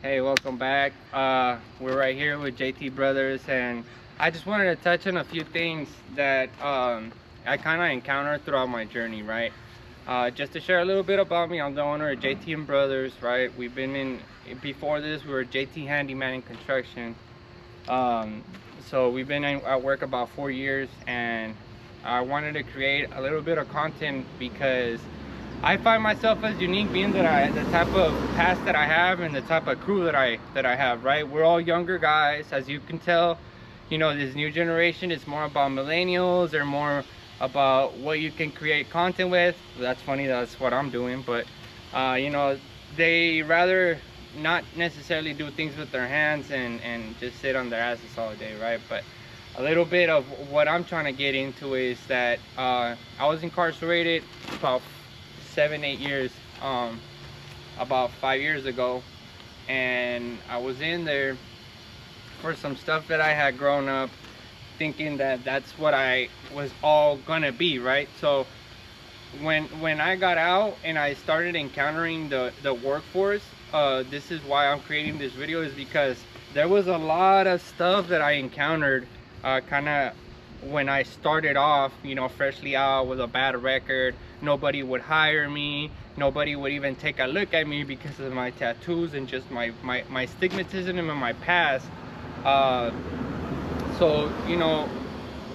Hey, welcome back. We're right here with JT Brothers, and I just wanted to touch on a few things that I kind of encountered throughout my journey, right? Just to share a little bit about me, I'm the owner of JT and Brothers, right? We've been before this, we were JT Handyman in Construction. So we've been at work about 4 years, and I wanted to create a little bit of content because I find myself as unique, being that the type of past that I have and the type of crew that I have, right? We're all younger guys, as you can tell. You know, this new generation is more about millennials. They're more about what you can create content with. That's funny, that's what I'm doing, but you know, they rather not necessarily do things with their hands and just sit on their asses all day, right? But a little bit of what I'm trying to get into is that I was incarcerated about 7-8 years, about 5 years ago, and I was in there for some stuff that I had grown up thinking that that's what I was all gonna be, right? So when I got out and I started encountering the workforce, this is why I'm creating this video, is because there was a lot of stuff that I encountered kind of when I started off, you know, freshly out with a bad record. Nobody would hire me, nobody would even take a look at me because of my tattoos and just my stigmatism and my past. So you know,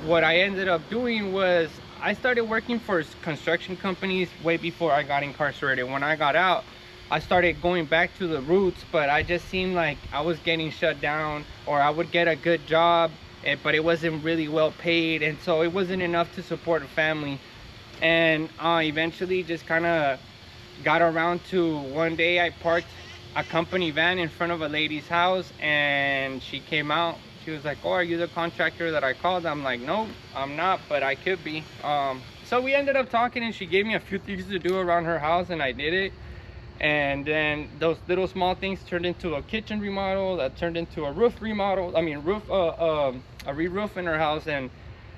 what I ended up doing was I started working for construction companies way before I got incarcerated. When I got out, I started going back to the roots, but I just seemed like I was getting shut down, or I would get a good job, but it wasn't really well paid, and so it wasn't enough to support a family. And eventually just kind of got around to one day I parked a company van in front of a lady's house, and she came out. She was like, "Oh, are you the contractor that I called?" I'm like, "No, I'm not, but I could be." So we ended up talking, and she gave me a few things to do around her house, and I did it. And then those little small things turned into a kitchen remodel, that turned into a roof remodel. I mean, a re-roof in her house. And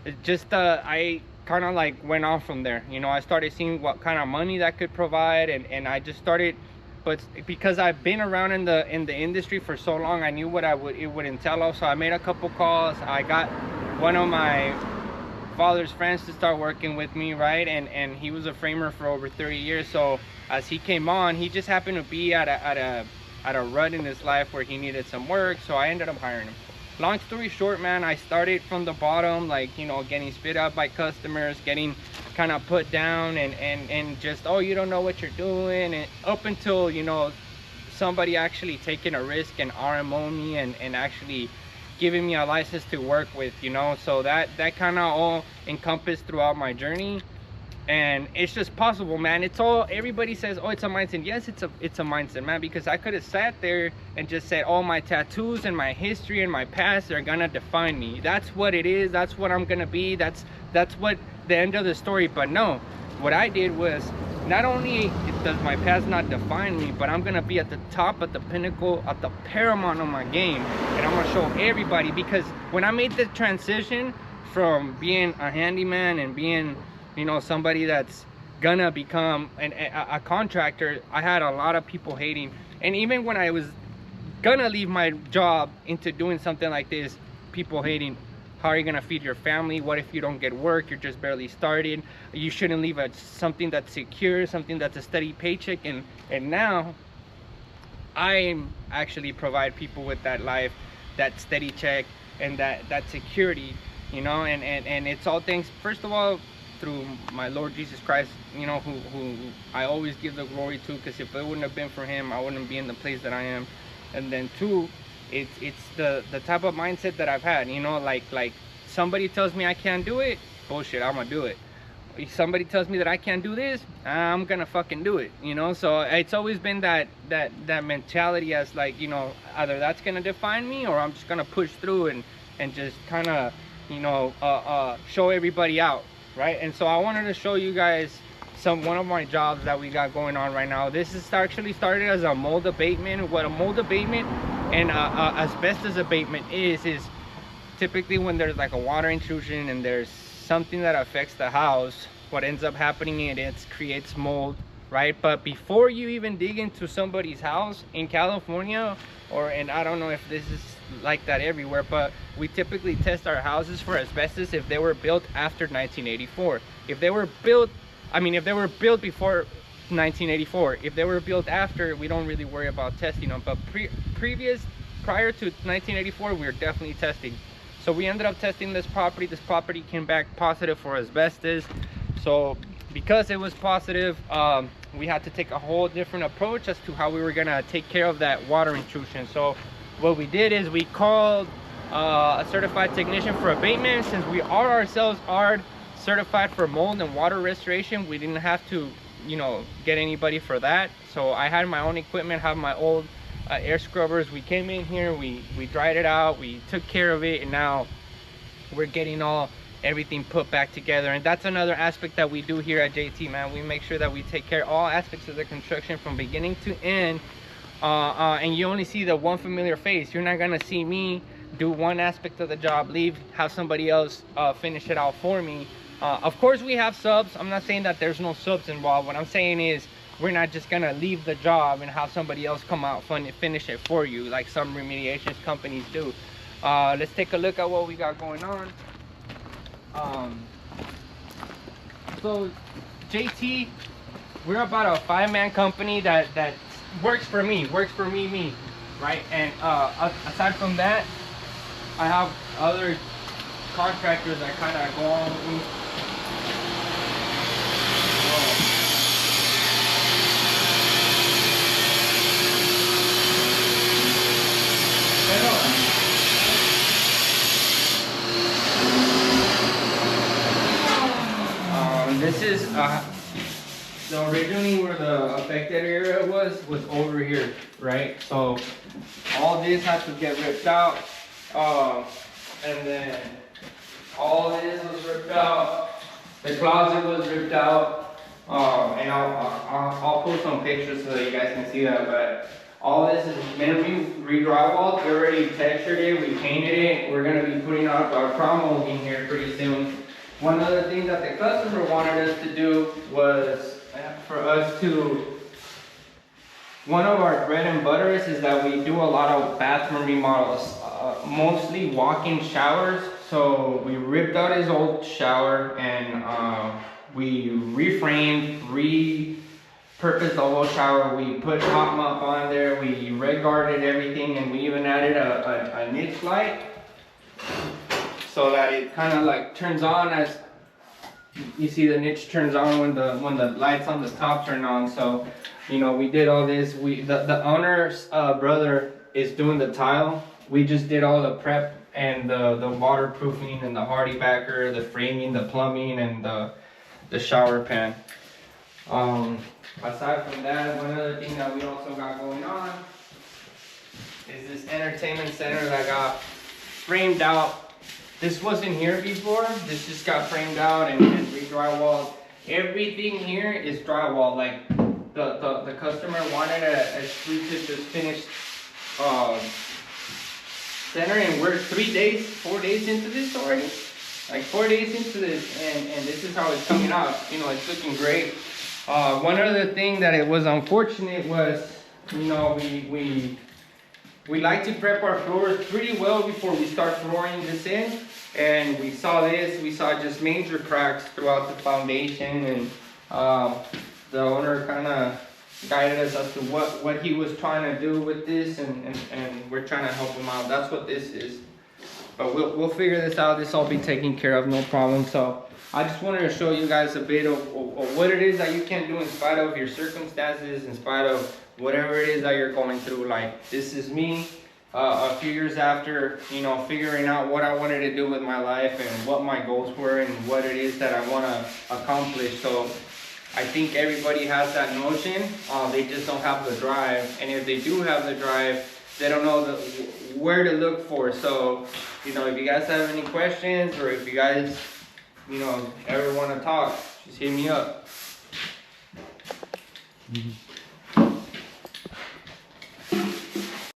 it just I kind of like went on from there. You know, I started seeing what kind of money that could provide, and I just started. But because I've been around in the industry for so long, I knew what it would entail of. So I made a couple calls. I got one of my father's friends to start working with me, right? And he was a framer for over 30 years. So as he came on, he just happened to be at a rut in his life where he needed some work, so I ended up hiring him. Long story short, man, I started from the bottom, like, you know, getting spit out by customers, getting kind of put down, and just, oh, you don't know what you're doing, and up until, you know, somebody actually taking a risk and RMO me and actually giving me a license to work with, you know. So that kind of all encompassed throughout my journey. And it's just possible, man. It's all, everybody says, oh, it's a mindset. Yes, it's a mindset, man, because I could have sat there and just said, oh, my tattoos and my history and my past are gonna define me. That's what it is. That's what I'm gonna be. That's what the end of the story. But no, what I did was, not only does my past not define me, but I'm gonna be at the top, at the pinnacle, at the paramount of my game, and I'm gonna show everybody. Because when I made the transition from being a handyman and being, you know, somebody that's gonna become a contractor, I had a lot of people hating. And even when I was gonna leave my job into doing something like this, people hating. How are you gonna feed your family? What if you don't get work? You're just barely started. You shouldn't leave something that's secure, something that's a steady paycheck. And now I actually provide people with that life, that steady check, and that security, you know. And it's all thanks, first of all, through my Lord Jesus Christ, you know, who I always give the glory to, because if it wouldn't have been for him, I wouldn't be in the place that I am. And then two, it's the type of mindset that I've had, you know, like somebody tells me I can't do it, bullshit, I'm gonna do it. If somebody tells me that I can't do this, I'm gonna fucking do it, you know. So it's always been that mentality, as like, you know, either that's gonna define me, or I'm just gonna push through and just kind of, you know, show everybody out, right? And so I wanted to show you guys one of my jobs that we got going on right now. This is actually started as a mold abatement. What a mold abatement and asbestos abatement is typically when there's like a water intrusion and there's something that affects the house, what ends up happening is it creates mold right? But before you even dig into somebody's house in California, and I don't know if this is like that everywhere, but we typically test our houses for asbestos if they were built after 1984. If they were built, I mean, if they were built before 1984, if they were built after, we don't really worry about testing them. But prior to 1984, we were definitely testing. So we ended up testing this property. This property came back positive for asbestos. So because it was positive, we had to take a whole different approach as to how we were gonna take care of that water intrusion. So what we did is we called a certified technician for abatement. Since we ourselves are certified for mold and water restoration, we didn't have to, you know, get anybody for that. So I had my own equipment, have my old air scrubbers. We came in here, we dried it out, we took care of it, and now we're getting everything put back together. And that's another aspect that we do here at JT, man. We make sure that we take care of all aspects of the construction from beginning to end. And you only see the one familiar face. You're not gonna see me do one aspect of the job, leave, have somebody else finish it out for me. Of course we have subs. I'm not saying that there's no subs involved. What I'm saying is we're not just gonna leave the job and have somebody else come out finish it for you like some remediation companies do. Let's take a look at what we got going on. So JT, we're about a 5-man company that works for me, right? And aside from that, I have other contractors that kind of go on with me. This is so originally where the affected area was over here, right? So all this had to get ripped out, and then all this was ripped out. The closet was ripped out, and I'll post some pictures so that you guys can see that. But all this is meant to be re-drywalled. We already textured it, we painted it. We're gonna be putting out our crown molding here pretty soon. One other thing that the customer wanted us to do was for us to, one of our bread and butters is that we do a lot of bathroom remodels, mostly walk-in showers. So we ripped out his old shower and we reframed, repurposed the whole shower. We put hot mop on there, we red guarded everything, and we even added a niche light, so that it kind of like turns on as you see the niche turns on when the lights on the top turn on. So, you know, we did all this. The owner's brother is doing the tile. We just did all the prep and the waterproofing and the hardy backer, the framing, the plumbing, and the shower pan. Aside from that, one other thing that we also got going on is this entertainment center that got framed out. This wasn't here before. This just got framed out and re-drywalled. Everything here is drywall. Like the customer wanted a exclusive, just finished center, and we're 4 days into this already. Like 4 days into this, and this is how it's coming out. You know, it's looking great. One other thing that it was unfortunate was, you know, we like to prep our floors pretty well before we start flooring this in. And we saw just major cracks throughout the foundation, and the owner kind of guided us as to what he was trying to do with this, and we're trying to help him out. That's what this is. But we'll figure this out. This will be taken care of, no problem. So I just wanted to show you guys a bit of what it is that you can do in spite of your circumstances, in spite of whatever it is that you're going through. Like, this is me a few years after, you know, figuring out what I wanted to do with my life and what my goals were and what it is that I want to accomplish. So I think everybody has that notion. They just don't have the drive. And if they do have the drive, they don't know where to look for. So, you know, if you guys have any questions, or if you guys, you know, ever want to talk, just hit me up. Mm-hmm.